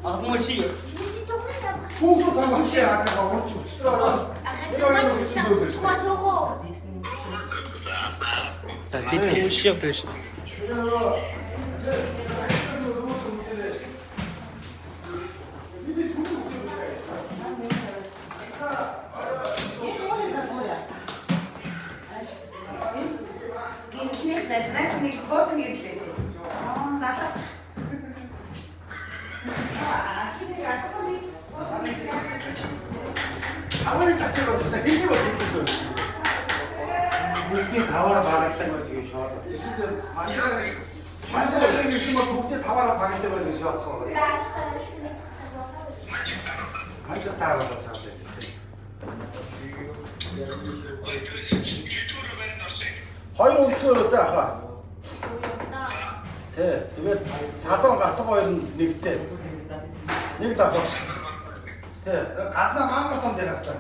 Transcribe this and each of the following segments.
Აღმოჩი. Бүгд тамаши акаа орч өчтөр. За жидхэн шив гэж. 아무리 같이가 진짜 힘이 없겠어. 이게 다와라 말했던 거 지금 쉬어. 진짜 완전 여기 있으면 국대 다와라 박을 때만 쉬었어. 완전 다 알아서 하세요. хоёр өнөөр өдөө ахаа. Тэгээд садан гатгаа хоёр нэгтэй. Нэг даваа. гаднаа маан готон дээрээс та.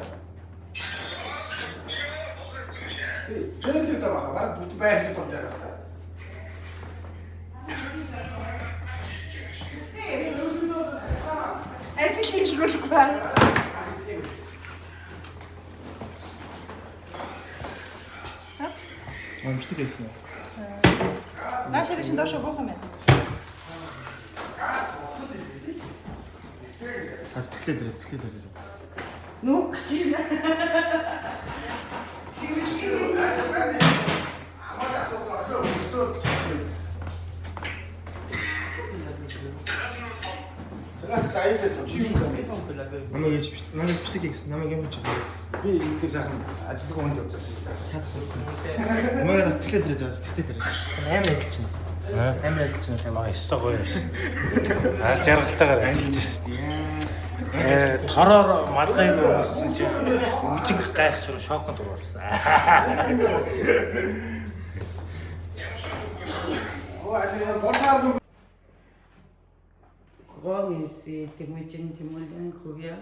Зөндөө таваа баг бүт байрсан тон дээрээс та. Ажил хийлгүүлэх байна. Мамчдаг гэсэн. Наашаа шин доош буух юм байна. Сэтгэлээ дээрээс. Нүг чинь. Тэгээс дайд чи юу гэсэн. Намайг яаж биш. Намайг бичдэг гэсэн. Намайг юм чи. Би ингэдэг сайхан ажиллах хүнд явж байна. Намайг сэтгэлээ дээрээс. Амар адил чинь. Амар адил чинь сайн ёстой гоё шүү. Аз жаргалтайгаар ажиллаж шүү. Хороор малгайг өссөн чи үжиг гайхч шоконд уруулсан. Гомиси тэмүжин тэмүүлэн хувья.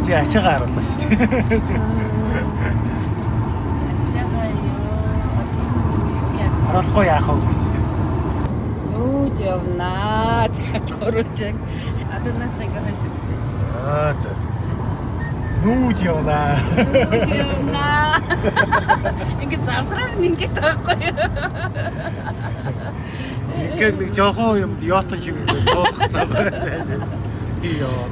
Чи ачаагаа харууллаа шүү дээ. Ачаагаа юу? Харуулахгүй яах вэ? Нүүд явнаа. Цаатгууруулж. Одоо натрыг хашигдчих. За. Нүүж явнаа. Нүүд явнаа. Ингээд завсраар ингээд таахгүй. Ингээд нэг жоохон юмд яотон шиг ингээд суудах цаг байна. Яа.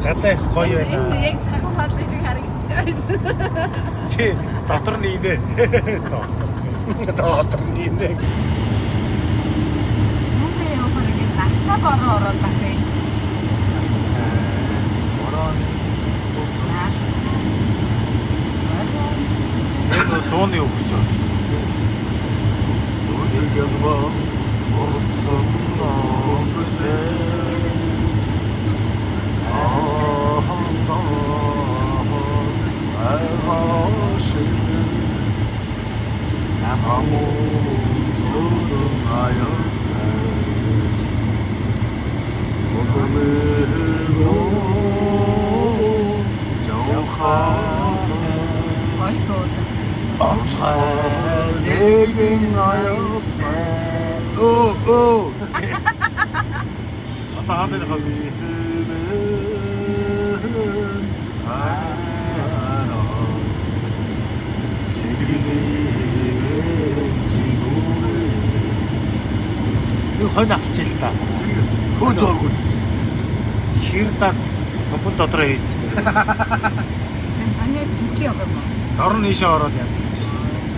Гадаа их гоё байна. Энэ яг цагаан хаалт шиг харагдаж байна. Чи дотор нийнэ. Дотор нийнэ. Нүдээ явахаар ингээд нахта бороо ороод байна. Бороо. Энэ лооны өвч. Өөний ягва. Орцсон. Хонь авчил та. Хөөж байгааг үзсэн. Хэр даг бомбон дотроо хийсэн. 아니야 진짜 어려워. Дорн ийшээ ороод янзсан.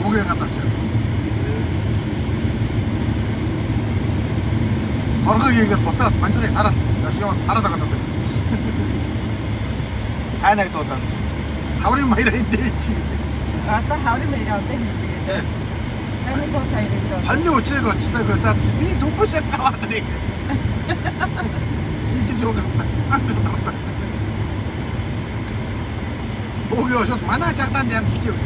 Үгийн гадаач. Хоргыг ингээд буцаад манжигыг сараад сараад байгаа даа. Сайнаг дуудаа. Хаврын баяраа эндээ чи. 아까 하루 매일 어때? 아니 뭐 사이렌도. Хоньны учрыг очлоо гоо заа би түбэш аваад нэг. Идэж байгаа. Өөё шот манай чагтаанд янзлж явж.